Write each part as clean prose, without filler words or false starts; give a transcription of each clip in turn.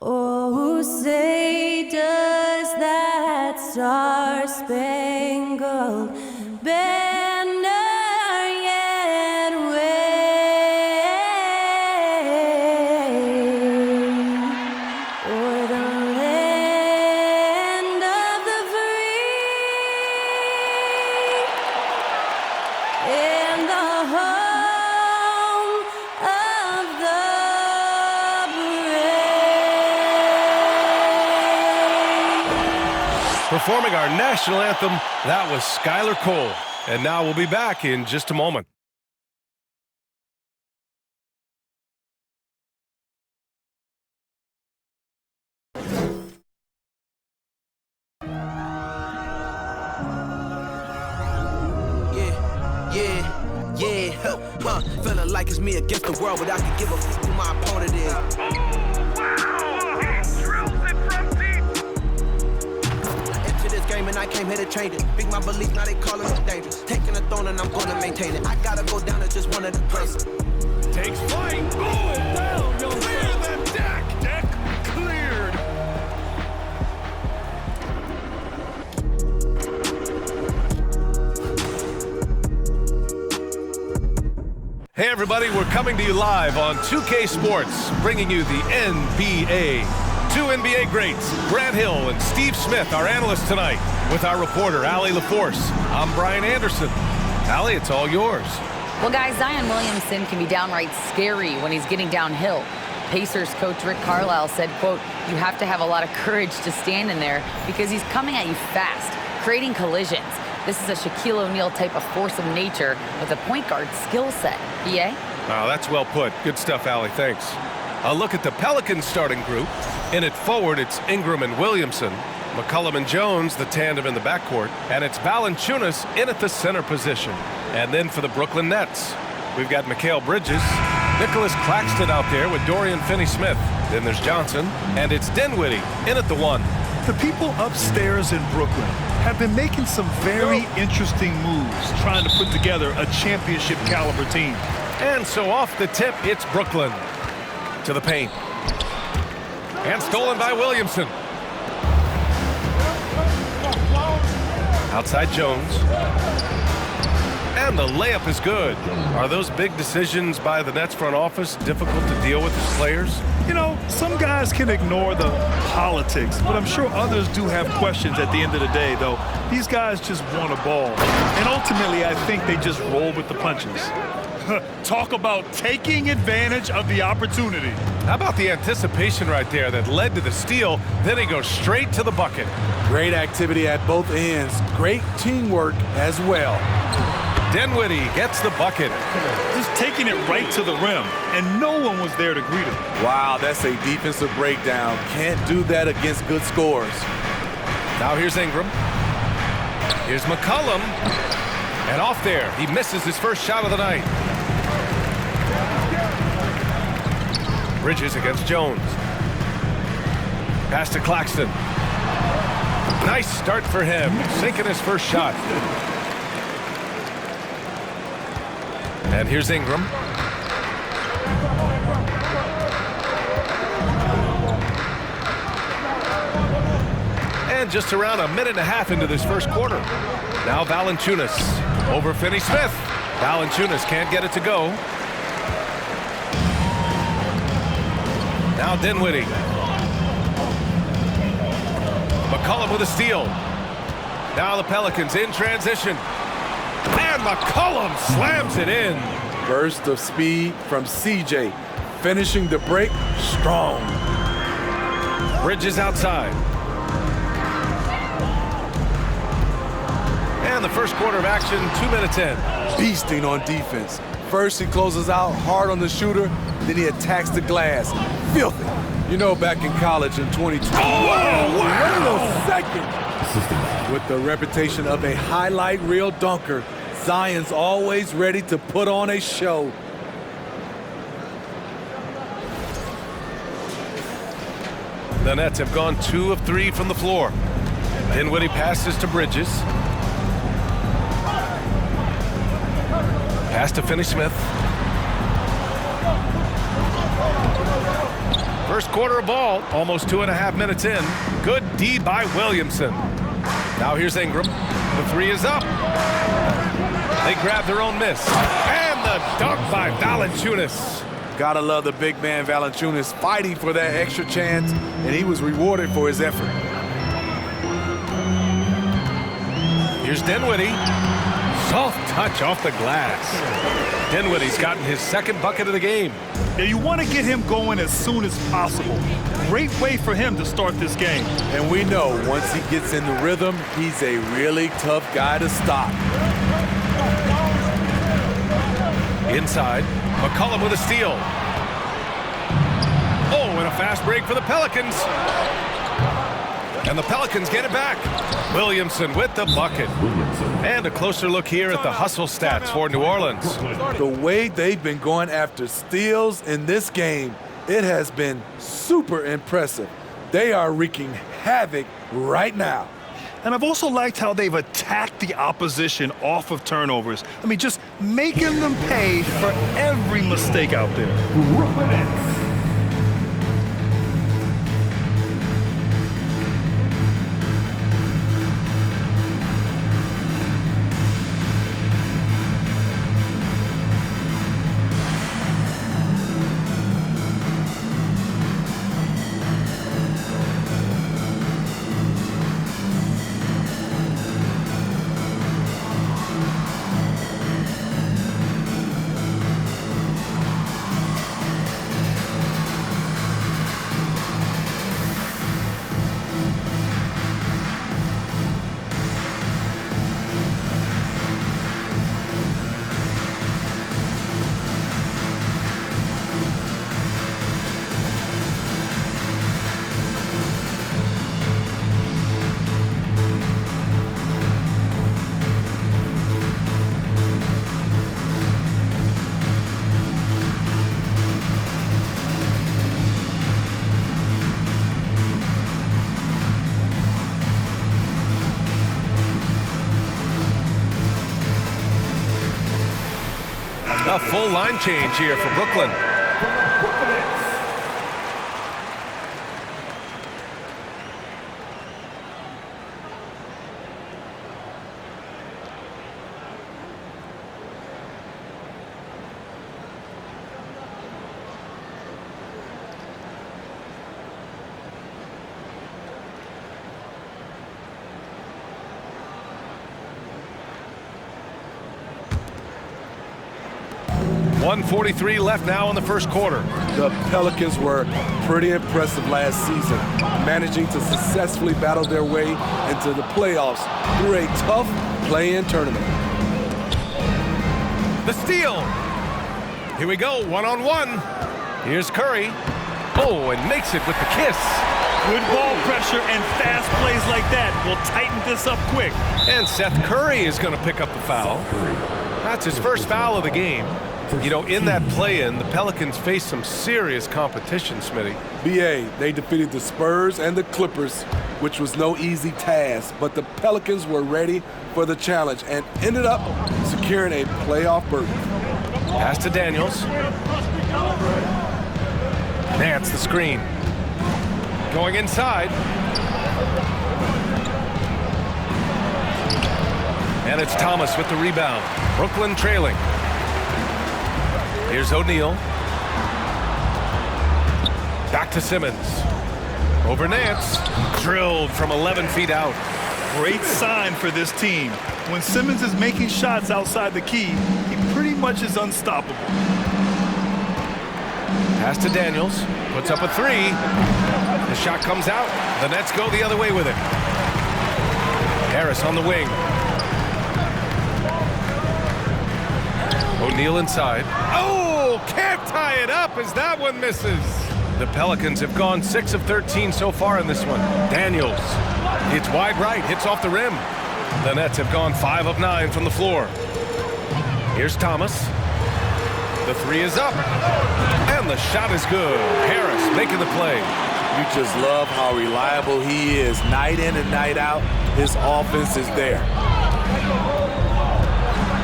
Oh, say does that star-spangled banner yet wave o'er the land of the free and the home of the Performing our national anthem, that was Skylar Cole. And now we'll be back in just a moment. Feeling like it's me against the world, but I can give a fuck who my opponent is. And I came here to change it. Big my belief, now they calling it dangerous. Taking a throne and I'm gonna maintain it. I gotta go down as just one of the greats. Takes flight. Oh, it down. Clear the deck. Deck cleared. Hey everybody, we're coming to you live on 2K Sports, bringing you the NBA. Two NBA greats, Grant Hill and Steve Smith, our analysts tonight, with our reporter, Allie LaForce. I'm Brian Anderson. Allie, it's all yours. Well, guys, Zion Williamson can be downright scary when he's getting downhill. Pacers coach Rick Carlisle said, quote, "You have to have a lot of courage to stand in there because he's coming at you fast, creating collisions. This is a Shaquille O'Neal type of force of nature with a point guard skill set." EA? Oh, that's well put. Good stuff, Allie. Thanks. A look at the Pelicans starting group. In it forward, it's Ingram and Williamson. McCollum and Jones, the tandem in the backcourt. And it's Valanciunas in at the center position. And then for the Brooklyn Nets, we've got Mikal Bridges, Nicholas Claxton out there with Dorian Finney-Smith. Then there's Johnson, and it's Dinwiddie in at the one. The people upstairs in Brooklyn have been making some very interesting moves, trying to put together a championship caliber team. And so off the tip, it's Brooklyn. To the paint. And stolen by Williamson. Outside Jones. And the layup is good. Are those big decisions by the Nets front office difficult to deal with as players? You know, some guys can ignore the politics, but I'm sure others do have questions at the end of the day, though. These guys just want a ball. And ultimately, I think they just roll with the punches. Talk about taking advantage of the opportunity. How about the anticipation right there that led to the steal, then he goes straight to the bucket. Great activity at both ends. Great teamwork as well. Dinwiddie gets the bucket. Just taking it right to the rim, and no one was there to greet him. Wow, that's a defensive breakdown. Can't do that against good scores. Now here's Ingram. Here's McCollum. And off there, he misses his first shot of the night. Bridges against Jones. Pass to Claxton. Nice start for him, sinking his first shot. And here's Ingram. And just around a minute and a half into this first quarter. Now Valanciunas over Finney-Smith. Valanciunas can't get it to go. Now Dinwiddie. McCollum with a steal. Now the Pelicans in transition. And McCollum slams it in. Burst of speed from CJ. Finishing the break strong. Bridges outside. And the first quarter of action, 2 minutes in. Beasting on defense. First he closes out hard on the shooter, then he attacks the glass. Filthy. You know, back in college in 2020. Oh, wow. Wait a second. With the reputation of a highlight reel dunker, Zion's always ready to put on a show. The Nets have gone 2 of 3 from the floor. Dinwiddie passes to Bridges. Pass to Finney-Smith. First quarter of ball, almost 2.5 minutes in. Good D by Williamson. Now here's Ingram. The three is up. They grab their own miss. And the dunk by Valanciunas. Gotta love the big man Valanciunas fighting for that extra chance, and he was rewarded for his effort. Here's Dinwiddie. Soft touch off the glass. Dinwiddie's gotten his second bucket of the game. Yeah, you want to get him going as soon as possible. Great way for him to start this game. And we know once he gets in the rhythm, he's a really tough guy to stop. Inside, McCollum with a steal. Oh, and a fast break for the Pelicans. And the Pelicans get it back. Williamson with the bucket. And a closer look here at the hustle stats for New Orleans. The way they've been going after steals in this game, it has been super impressive. They are wreaking havoc right now. And I've also liked how they've attacked the opposition off of turnovers. I mean, just making them pay for every mistake out there. A full line change here for Brooklyn. .143 left now in the first quarter. The Pelicans were pretty impressive last season, managing to successfully battle their way into the playoffs through a tough play-in tournament. The steal. Here we go, one-on-one. Here's Curry. Oh, and makes it with the kiss. Good ball pressure and fast plays like that will tighten this up quick. And Seth Curry is going to pick up the foul. That's his first foul of the game. You know, in that play-in, the Pelicans faced some serious competition, Smitty. BA, they defeated the Spurs and the Clippers, which was no easy task, but the Pelicans were ready for the challenge and ended up securing a playoff berth. Pass to Daniels. Nance the screen. Going inside. And it's Thomas with the rebound. Brooklyn trailing. Here's O'Neal. Back to Simmons. Over Nance. Drilled from 11 feet out. Great sign for this team. When Simmons is making shots outside the key, he pretty much is unstoppable. Pass to Daniels. Puts up a three. The shot comes out. The Nets go the other way with it. Harris on the wing. O'Neal inside. Oh, can't tie it up as that one misses. The Pelicans have gone 6 of 13 so far in this one. Daniels. It's wide right, hits off the rim. The Nets have gone 5 of 9 from the floor. Here's Thomas. The three is up. And the shot is good. Harris making the play. You just love how reliable he is. Night in and night out, his offense is there.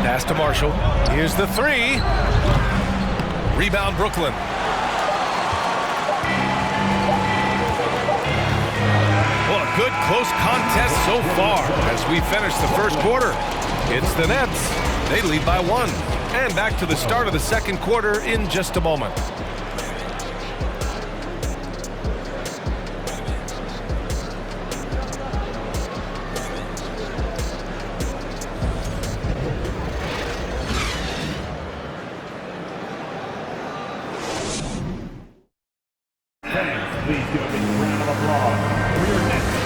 Pass to Marshall. Here's the three. Rebound Brooklyn. good close contest so far as we finish the first quarter. It's the Nets. They lead by 1. And back to the start of the second quarter in just a moment.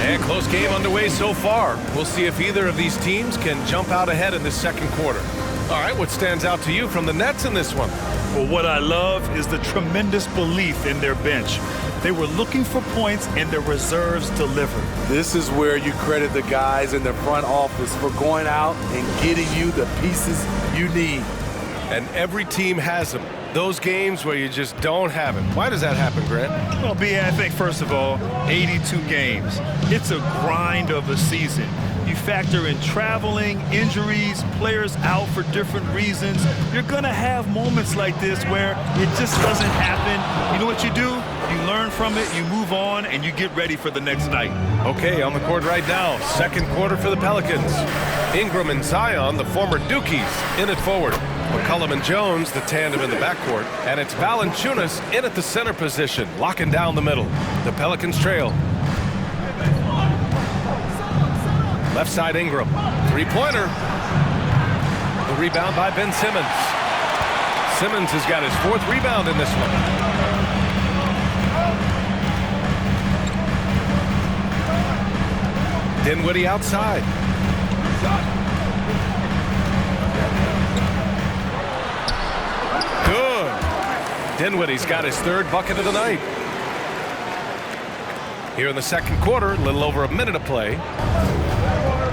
And close game underway so far. We'll see if either of these teams can jump out ahead in this second quarter. All right, what stands out to you from the Nets in this one? Well, what I love is the tremendous belief in their bench. They were looking for points, and their reserves delivered. This is where you credit the guys in the front office for going out and getting you the pieces you need. And every team has them. Those games where you just don't have it. Why does that happen, Grant? Well, B.A., I think, first of all, 82 games. It's a grind of a season. You factor in traveling, injuries, players out for different reasons. You're going to have moments like this where it just doesn't happen. You know what you do? You learn from it, you move on, and you get ready for the next night. Okay, on the court right now, second quarter for the Pelicans. Ingram and Zion, the former Dukies, in it forward. McCollum and Jones, the tandem in the backcourt. And it's Valanciunas in at the center position, locking down the middle. The Pelicans trail. Left side Ingram. Three-pointer. The rebound by Ben Simmons. Simmons has got his 4th rebound in this one. Dinwiddie outside. Good. Dinwiddie's got his 3rd bucket of the night. Here in the second quarter, a little over a minute of play.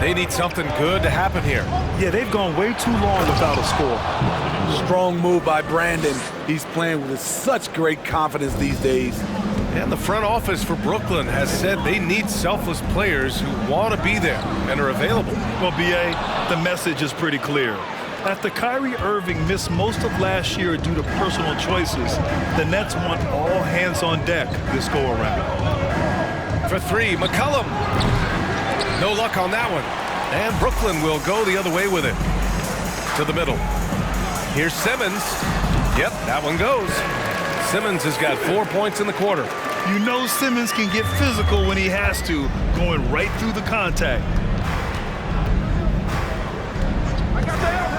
They need something good to happen here. Yeah, they've gone way too long without a score. Strong move by Brandon. He's playing with such great confidence these days. And the front office for Brooklyn has said they need selfless players who want to be there and are available. Well, B.A., the message is pretty clear. After Kyrie Irving missed most of last year due to personal choices, the Nets want all hands on deck this go-around. For 3, McCollum. No luck on that one. And Brooklyn will go the other way with it. To the middle. Here's Simmons. Yep, that one goes. Simmons has got 4 points in the quarter. You know Simmons can get physical when he has to, going right through the contact.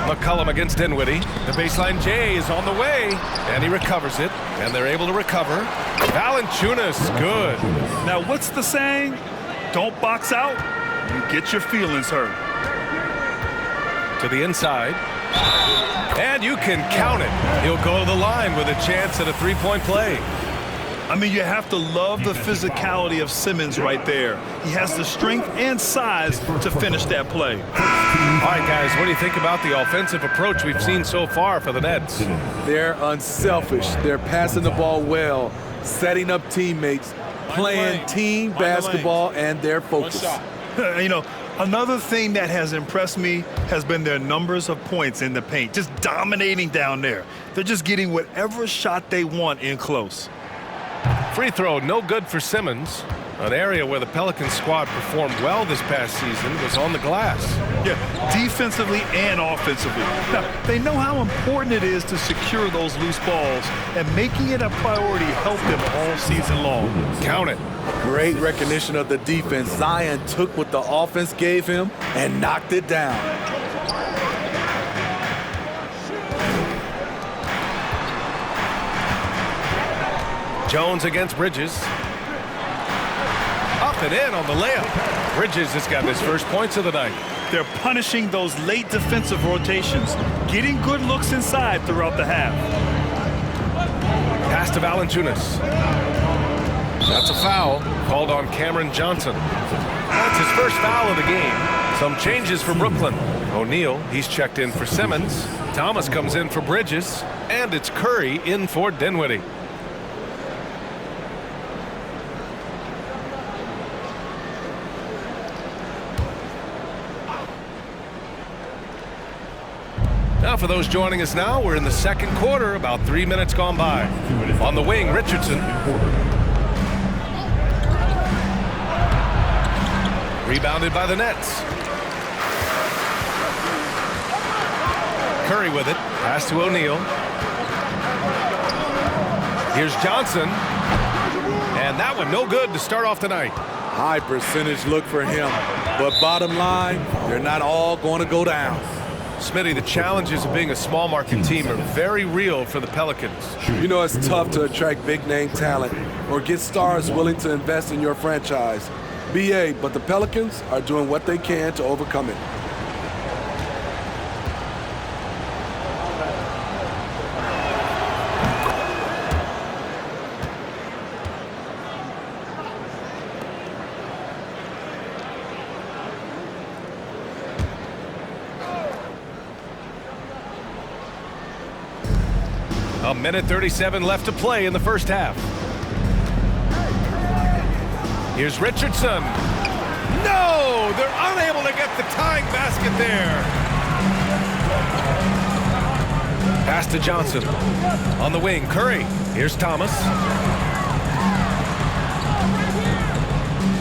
McCollum against Dinwiddie. The baseline J is on the way, and he recovers it, and they're able to recover. Valanciunas, good. Now, what's the saying? Don't box out, you get your feelings hurt. To the inside. And you can count it. He'll go to the line with a chance at a 3-point play. I mean, you have to love the physicality of Simmons right there. He has the strength and size to finish that play. All right, guys, what do you think about the offensive approach we've seen so far for the Nets? They're unselfish. They're passing the ball well, setting up teammates, playing team basketball, and they're focused. You know, another thing that has impressed me has been their numbers of points in the paint, just dominating down there. They're just getting whatever shot they want in close. Free throw, no good for Simmons. An area where the Pelicans squad performed well this past season was on the glass. Yeah, defensively and offensively. Now, they know how important it is to secure those loose balls, and making it a priority helped them all season long. Count it. Great recognition of the defense. Zion took what the offense gave him and knocked it down. Jones against Bridges. Up and in on the layup. Bridges has got his first points of the night. They're punishing those late defensive rotations, getting good looks inside throughout the half. Pass to Valanciunas. That's a foul called on Cameron Johnson. That's his first foul of the game. Some changes for Brooklyn. O'Neal, he's checked in for Simmons. Thomas comes in for Bridges. And it's Curry in for Dinwiddie. Now for those joining us now, we're in the second quarter, about 3 minutes gone by. On the wing, Richardson. Rebounded by the Nets. Curry with it. Pass to O'Neal. Here's Johnson. And that one no good to start off the night. High percentage look for him. But bottom line, they're not all going to go down. Smitty, the challenges of being a small market team are very real for the Pelicans. You know, it's tough to attract big name talent or get stars willing to invest in your franchise. BA, but the Pelicans are doing what they can to overcome it. A minute 37 left to play in the first half. Here's Richardson. No! They're unable to get the tying basket there. Pass to Johnson. On the wing, Curry. Here's Thomas.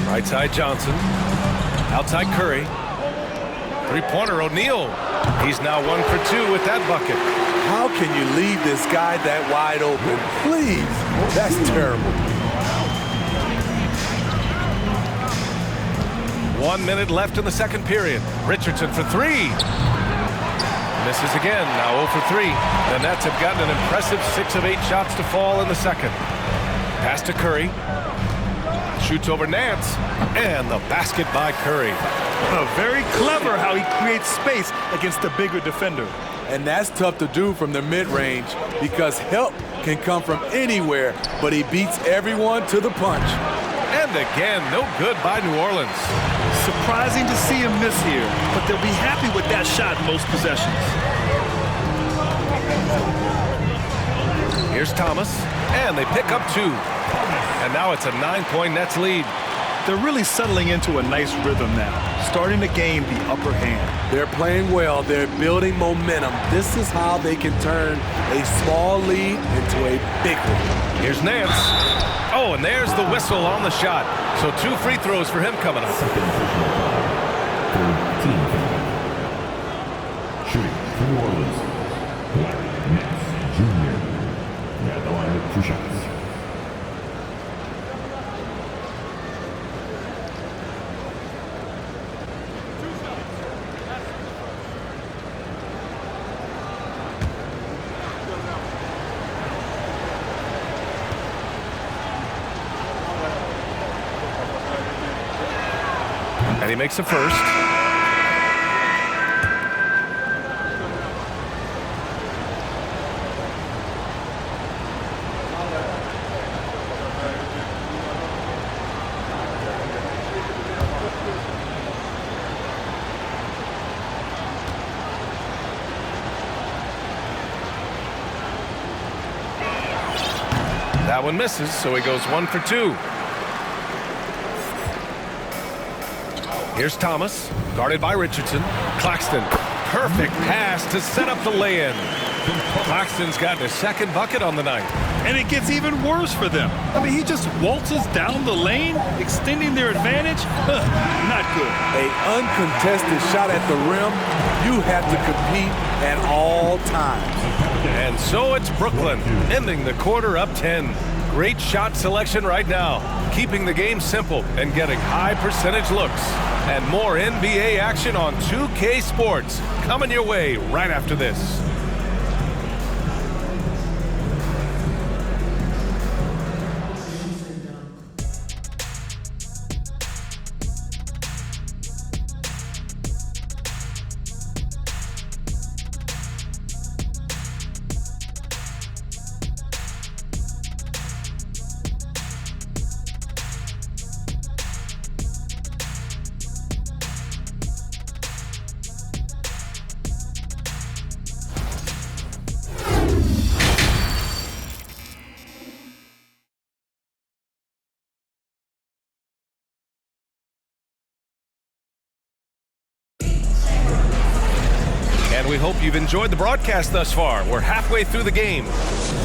Right side, Johnson. Outside, Curry. Three-pointer, O'Neal. He's now 1 for 2 with that bucket. How can you leave this guy that wide open? Please, that's terrible. 1 minute left in the second period. Richardson for 3. Misses again, now 0 for 3. The Nets have gotten an impressive 6 of 8 shots to fall in the second. Pass to Curry. Shoots over Nance, and the basket by Curry. Very clever how he creates space against the bigger defender. And that's tough to do from the mid-range because help can come from anywhere, but he beats everyone to the punch. And again, no good by New Orleans. Surprising to see him miss here, but they'll be happy with that shot most possessions. Here's Thomas, and they pick up 2. And now it's a 9-point Nets lead. They're really settling into a nice rhythm now, starting to gain the upper hand. They're playing well. They're building momentum. This is how they can turn a small lead into a big one. Here's Nance. Oh, and there's the whistle on the shot. So 2 free throws for him coming up. Shooting for New Orleans. Nets Jr. At the line with 2 shots. And he makes a first. That one misses, so he goes 1 for 2. Here's Thomas, guarded by Richardson. Claxton, perfect pass to set up the lay-in. Claxton's gotten his second bucket on the night. And it gets even worse for them. I mean, he just waltzes down the lane, extending their advantage. Not good. An uncontested shot at the rim, you have to compete at all times. And so it's Brooklyn, ending the quarter up 10. Great shot selection right now, keeping the game simple and getting high percentage looks. And more NBA action on 2K Sports coming your way right after this. And we hope you've enjoyed the broadcast thus far. We're halfway through the game.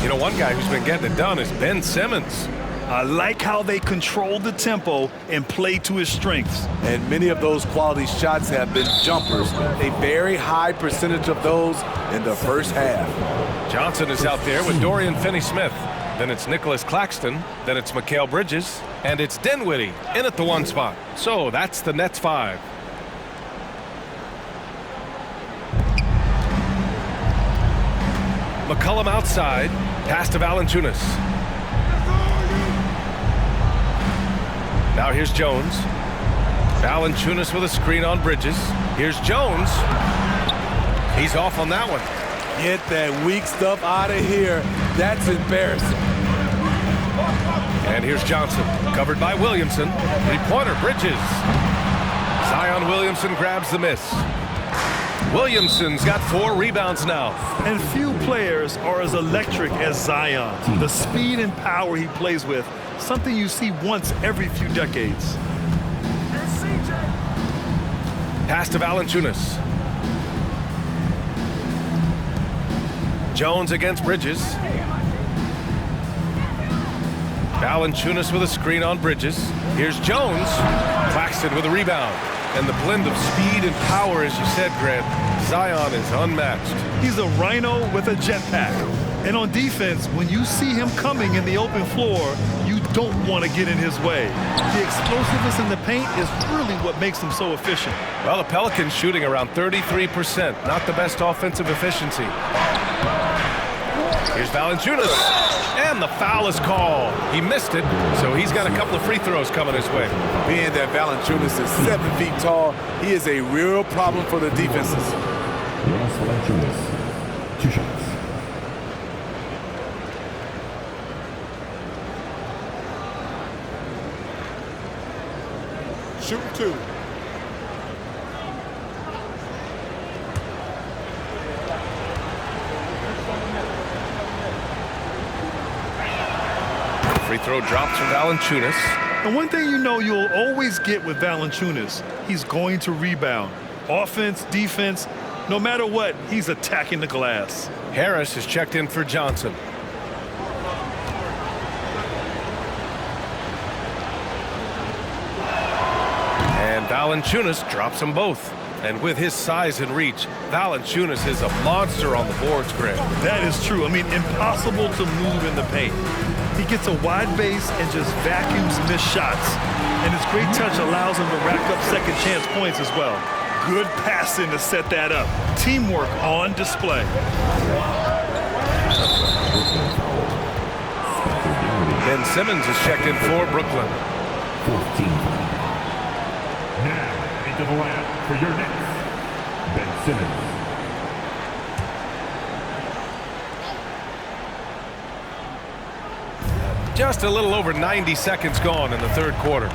You know, one guy who's been getting it done is Ben Simmons. I like how they control the tempo and play to his strengths. And many of those quality shots have been jumpers. A very high percentage of those in the first half. Johnson is out there with Dorian Finney-Smith. Then it's Nicholas Claxton. Then it's Mikal Bridges. And it's Dinwiddie in at the 1 spot. So that's the Nets 5. McCollum outside. Pass to Valanciunas. Now here's Jones. Valanciunas with a screen on Bridges. Here's Jones. He's off on that one. Get that weak stuff out of here. That's embarrassing. And here's Johnson, covered by Williamson. Three-pointer, Bridges. Zion Williamson grabs the miss. Williamson's got 4 rebounds now. And few players are as electric as Zion. The speed and power he plays with, something you see once every few decades. Pass to Valanciunas. Jones against Bridges. Valanciunas with a screen on Bridges. Here's Jones. Claxton with a rebound. And the blend of speed and power, as you said, Grant, Zion is unmatched. He's a rhino with a jetpack. And on defense, when you see him coming in the open floor, you don't want to get in his way. The explosiveness in the paint is really what makes him so efficient. Well, the Pelicans shooting around 33%. Not the best offensive efficiency. Here's Valanciunas. And the foul is called. He missed it, so he's got a couple of free throws coming his way. Being that Valanciunas is 7 feet tall, he is a real problem for the defenses. Jonas Valanciunas, 2 shots. Shoot 2. Free throw drops from Valanciunas. And one thing you know you'll always get with Valanciunas, he's going to rebound. Offense, defense, no matter what, he's attacking the glass. Harris is checked in for Johnson. And Valanciunas drops them both. And with his size and reach, Valanciunas is a monster on the boards, Greg. That is true. I mean, impossible to move in the paint. He gets a wide base and just vacuums missed shots. And his great touch allows him to rack up second chance points as well. Good passing to set that up. Teamwork on display. Ben Simmons is checked in for Brooklyn. 14. Now into the lineup for your Knicks, Ben Simmons. Just a little over 90 seconds gone in the third quarter.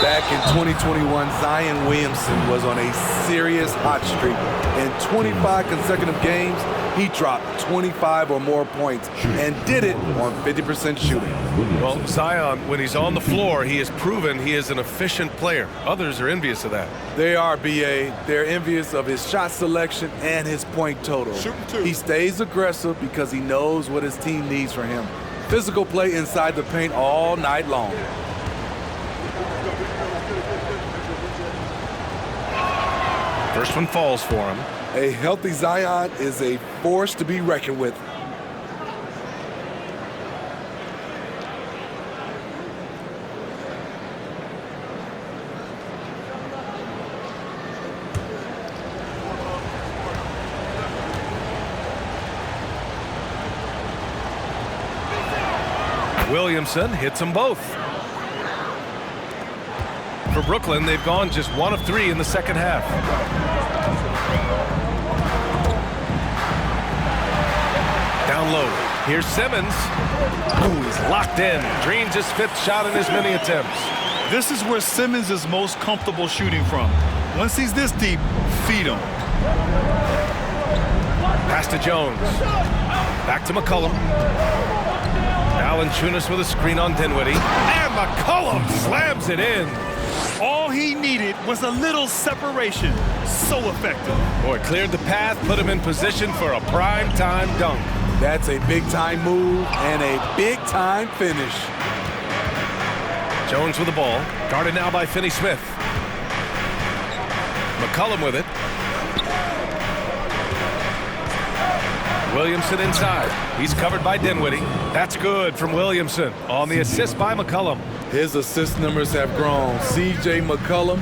Back in 2021, Zion Williamson was on a serious hot streak. In 25 consecutive games, he dropped 25 or more points and did it on 50% shooting. Well, Zion, when he's on the floor, he has proven he is an efficient player. Others are envious of that. They are, BA. They're envious of his shot selection and his point total. Shooting 2. He stays aggressive because he knows what his team needs from him. Physical play inside the paint all night long. First one falls for him. A healthy Zion is a force to be reckoned with. Williamson hits them both. For Brooklyn, they've gone just 1 of 3 in the second half. Down low. Here's Simmons. Ooh, he's locked in. Dreams his 5th shot in his many attempts. This is where Simmons is most comfortable shooting from. Once he's this deep, feed him. Pass to Jones. Back to McCollum. Valanciunas with a screen on Dinwiddie. And McCollum slams it in. All he needed was a little separation. So effective. Boy, cleared the path, put him in position for a prime-time dunk. That's a big-time move and a big-time finish. Jones with the ball. Guarded now by Finney-Smith. McCollum with it. Williamson inside. He's covered by Dinwiddie. That's good from Williamson on the assist by McCollum. His assist numbers have grown. C.J. McCollum,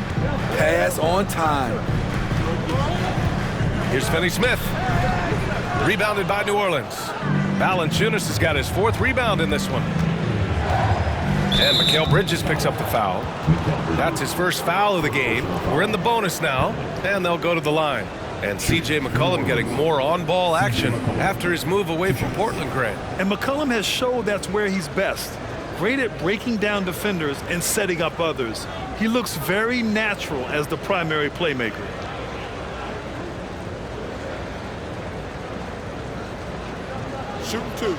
pass on time. Here's Finney-Smith. Rebounded by New Orleans. Valanciunas has got his 4th rebound in this one. And Mikal Bridges picks up the foul. That's his first foul of the game. We're in the bonus now, and they'll go to the line. And C.J. McCollum getting more on-ball action after his move away from Portland, Grant. And McCollum has showed that's where he's best. Great at breaking down defenders and setting up others. He looks very natural as the primary playmaker. Shooting 2.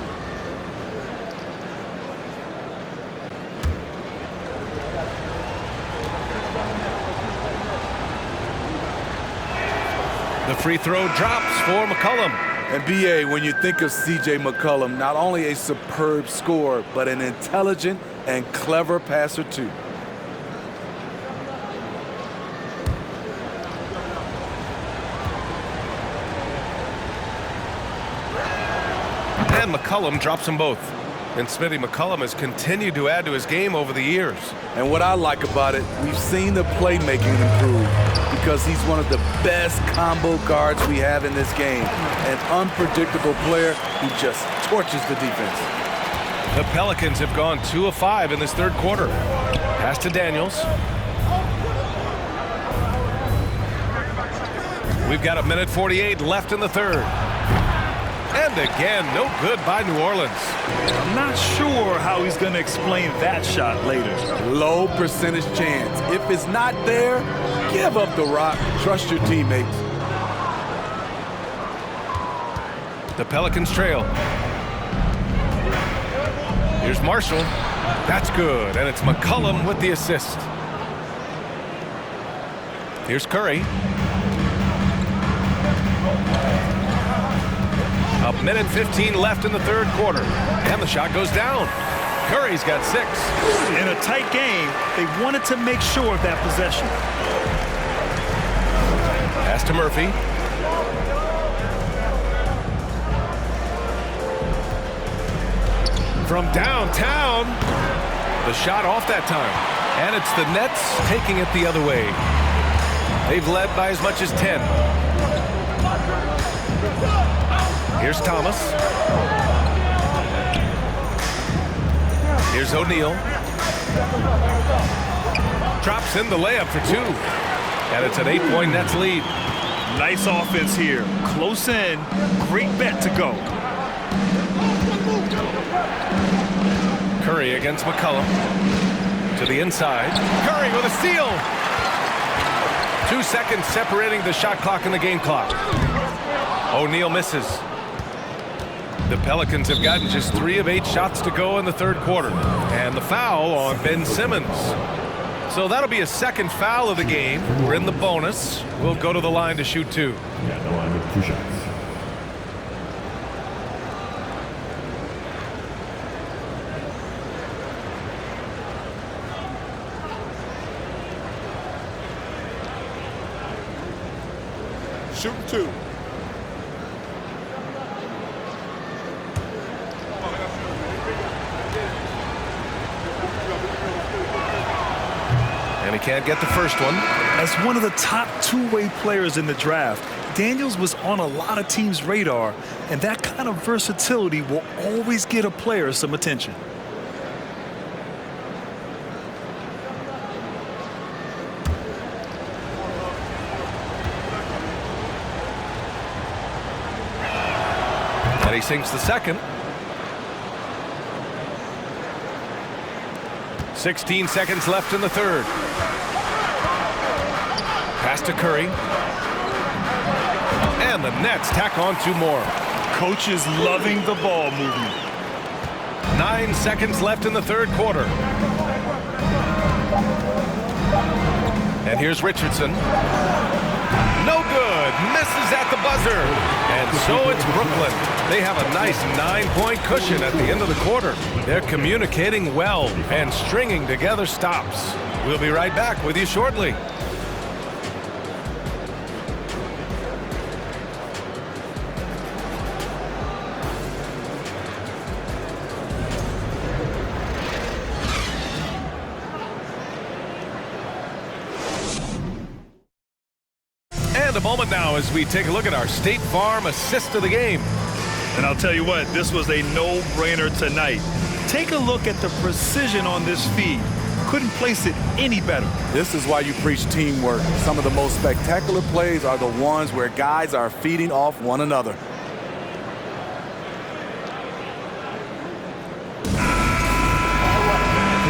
The free throw drops for McCollum. And B.A., when you think of C.J. McCollum, not only a superb scorer, but an intelligent and clever passer, too. And McCollum drops them both. And Smitty, McCollum has continued to add to his game over the years. And what I like about it, we've seen the playmaking improve because he's one of the best combo guards we have in this game. An unpredictable player who just torches the defense. The Pelicans have gone 2 of 5 in this 3rd quarter. Pass to Daniels. We've got 1:48 left in the 3rd. And again, no good by New Orleans. I'm not sure how he's going to explain that shot later. Low percentage chance. If it's not there, give up the rock. Trust your teammates. The Pelicans trail. Here's Marshall. That's good, and it's McCollum with the assist. Here's Curry. 1:15 left in the 3rd quarter, and the shot goes down. Curry's got 6. In a tight game, they wanted to make sure of that possession. Pass to Murphy. From downtown, the shot off that time, and it's the Nets taking it the other way. They've led by as much as 10. Here's Thomas. Here's O'Neal. Drops in the layup for 2. And it's an 8-point Nets lead. Nice offense here. Close in. Great bet to go. Curry against McCollum. To the inside. Curry with a steal. 2 seconds separating the shot clock and the game clock. O'Neal misses. The Pelicans have gotten just 3 of 8 shots to go in the 3rd quarter. And the foul on Ben Simmons. So that'll be a 2nd foul of the game. We're in the bonus. We'll go to the line to shoot 2. At the line with 2 shots. Shooting 2. And he can't get the first one. As one of the top two-way players in the draft, Daniels was on a lot of teams' radar, and that kind of versatility will always get a player some attention. And he sinks the second. 16 seconds left in the 3rd. Pass to Curry. And the Nets tack on 2 more. Coach is loving the ball movement. 9 seconds left in the 3rd quarter. And here's Richardson. No good. Misses at the buzzer. And so it's Brooklyn. They have a nice 9-point cushion at the end of the quarter. They're communicating well and stringing together stops. We'll be right back with you shortly. And a moment now as we take a look at our State Farm assist of the game. And I'll tell you what, this was a no-brainer tonight. Take a look at the precision on this feed. Couldn't place it any better. This is why you preach teamwork. Some of the most spectacular plays are the ones where guys are feeding off one another.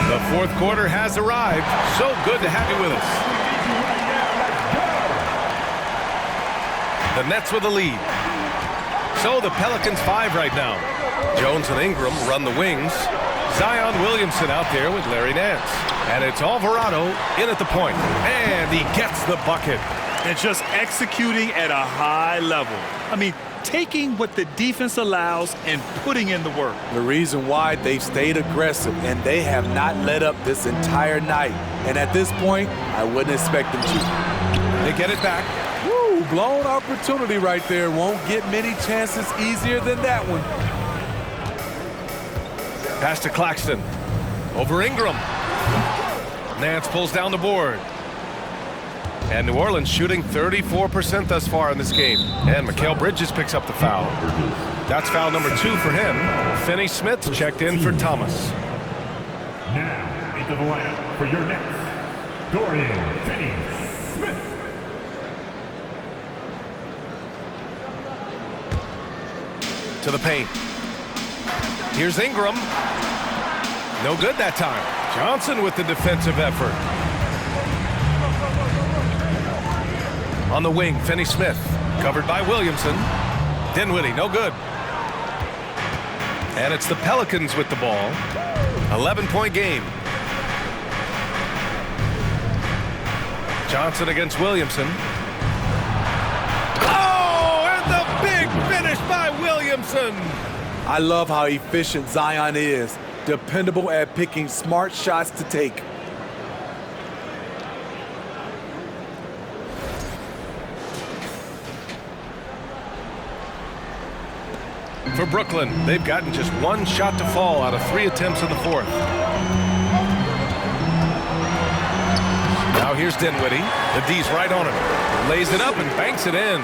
The fourth quarter has arrived. So good to have you with us. The Nets with the lead. So the Pelicans 5 right now. Jones and Ingram run the wings. Zion Williamson out there with Larry Nance. And it's Alvarado in at the point. And he gets the bucket. And just executing at a high level. I mean, taking what the defense allows and putting in the work. The reason why they've stayed aggressive and they have not let up this entire night. And at this point, I wouldn't expect them to. They get it back. Woo, blown opportunity right there. Won't get many chances easier than that one. Pass to Claxton. Over Ingram. Nance pulls down the board. And New Orleans shooting 34% thus far in this game. And Mikal Bridges picks up the foul. That's foul number 2 for him. Finney Smith checked in for Thomas. Now into the lineup for your next, Dorian Finney-Smith. To the paint. Here's Ingram. No good that time. Johnson with the defensive effort. On the wing, Finney Smith. Covered by Williamson. Dinwiddie, no good. And it's the Pelicans with the ball. 11-point game. Johnson against Williamson. Oh, and the big finish by Williamson. I love how efficient Zion is. Dependable at picking smart shots to take. For Brooklyn, they've gotten just 1 shot to fall out of 3 attempts in the fourth. Now here's Dinwiddie. The D's right on him. Lays it up and banks it in.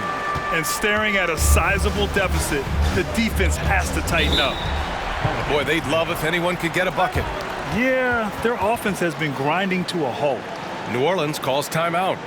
And staring at a sizable deficit, the defense has to tighten up. Boy, they'd love if anyone could get a bucket. Yeah, their offense has been grinding to a halt. New Orleans calls timeout.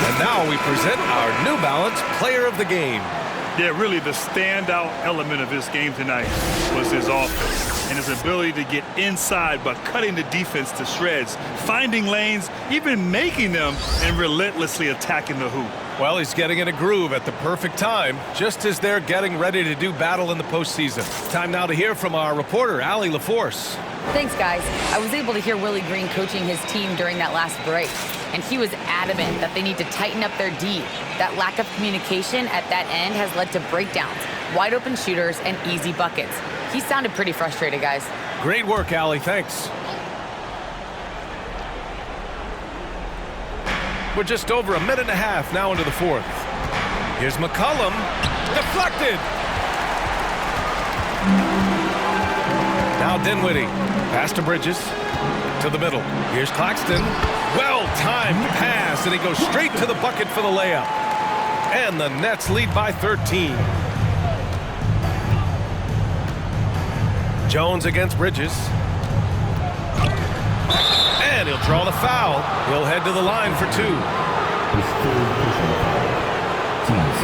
And now we present our New Balance Player of the Game. Yeah, really the standout element of this game tonight was his offense and his ability to get inside by cutting the defense to shreds, finding lanes, even making them, and relentlessly attacking the hoop. Well, he's getting in a groove at the perfect time, just as they're getting ready to do battle in the postseason. Time now to hear from our reporter, Allie LaForce. Thanks, guys. I was able to hear Willie Green coaching his team during that last break, and he was adamant that they need to tighten up their D. That lack of communication at that end has led to breakdowns, wide open shooters, and easy buckets. He sounded pretty frustrated, guys. Great work, Allie. Thanks. We're just over a minute and a half now into the fourth. Here's McCollum. Deflected. Now Dinwiddie. Pass to Bridges. To the middle. Here's Claxton. Well-timed pass, and he goes straight to the bucket for the layup. And the Nets lead by 13. Jones against Bridges. And he'll draw the foul. He'll head to the line for two.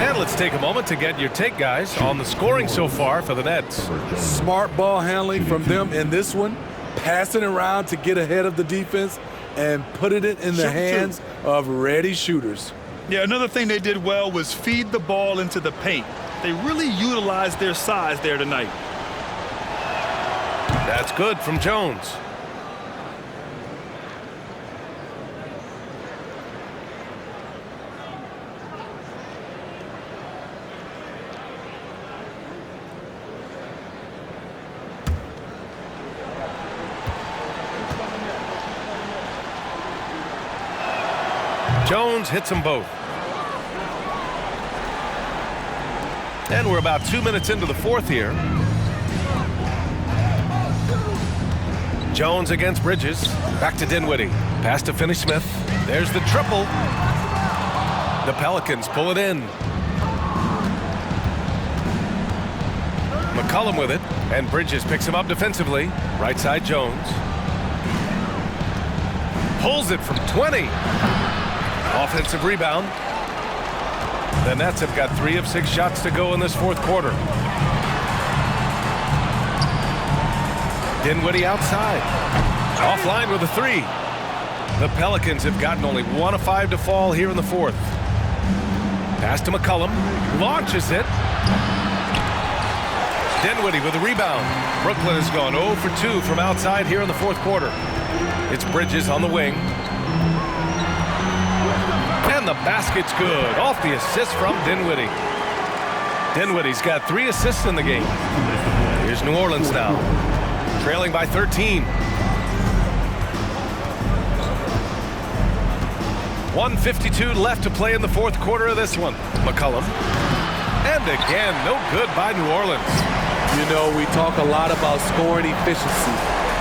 And let's take a moment to get your take, guys, on the scoring so far for the Nets. Smart ball handling from them in this one. Passing around to get ahead of the defense and putting it in the hands of ready shooters. Yeah, another thing they did well was feed the ball into the paint. They really utilized their size there tonight. That's good from Jones. Jones hits them both. And we're about 2 minutes into the fourth here. Jones against Bridges. Back to Dinwiddie. Pass to Finney-Smith. There's the triple. The Pelicans pull it in. McCollum with it. And Bridges picks him up defensively. Right side Jones. Pulls it from 20. Offensive rebound. The Nets have got 3 of 6 shots to go in this fourth quarter. Dinwiddie outside. Offline with a 3. The Pelicans have gotten only 1 of 5 to fall here in the fourth. Pass to McCollum. Launches it. Dinwiddie with a rebound. Brooklyn has gone 0 for 2 from outside here in the fourth quarter. It's Bridges on the wing. And the basket's good. Off the assist from Dinwiddie. Dinwiddie's got 3 assists in the game. Here's New Orleans now. Trailing by 13. 1:52 left to play in the fourth quarter of this one. McCollum. And again, no good by New Orleans. You know, we talk a lot about scoring efficiency.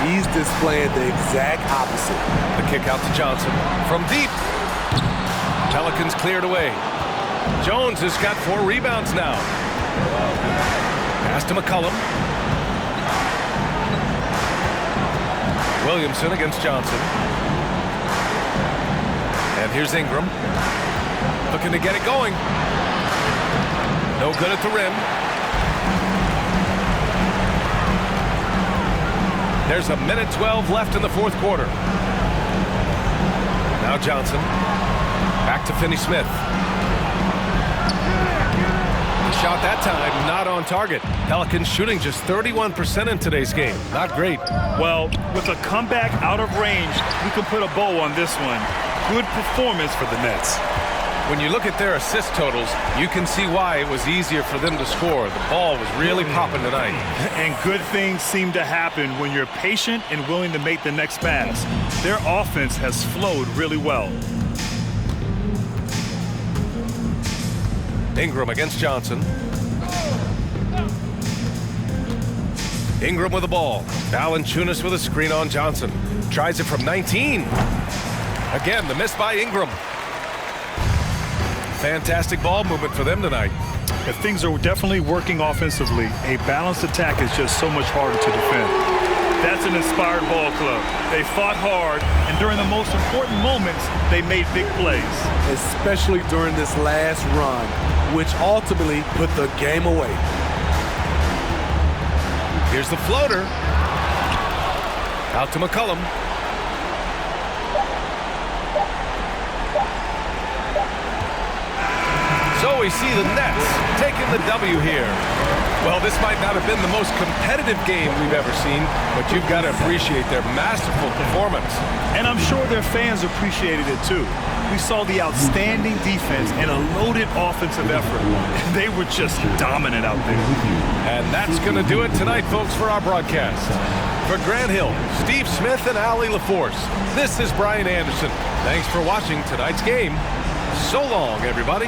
He's displaying the exact opposite. The kick out to Johnson. From deep. Pelicans cleared away. Jones has got 4 rebounds now. Pass to McCollum. Williamson against Johnson. And here's Ingram. Looking to get it going. No good at the rim. There's a minute 12 left in the fourth quarter. Now Johnson. Back to Finney-Smith. Shot that time, not on target. Pelicans shooting just 31% in today's game. Not great. Well, with a comeback out of range, we can put a bow on this one. Good performance for the Nets. When you look at their assist totals, you can see why it was easier for them to score. The ball was really popping tonight. And good things seem to happen when you're patient and willing to make the next pass. Their offense has flowed really well. Ingram against Johnson. Ingram with the ball. Valanciunas with a screen on Johnson. Tries it from 19. Again, the miss by Ingram. Fantastic ball movement for them tonight. If things are definitely working offensively, a balanced attack is just so much harder to defend. That's an inspired ball club. They fought hard, and during the most important moments, they made big plays. Especially during this last run, which ultimately put the game away. Here's the floater. Out to McCollum. we see the Nets taking the W here. Well, this might not have been the most competitive game we've ever seen, but you've got to appreciate their masterful performance. And I'm sure their fans appreciated it too. We saw the outstanding defense and a loaded offensive effort. They were just dominant out there. And that's going to do it tonight, folks, for our broadcast. For Grant Hill, Steve Smith, and Allie LaForce, this is Brian Anderson. Thanks for watching tonight's game. So long, everybody.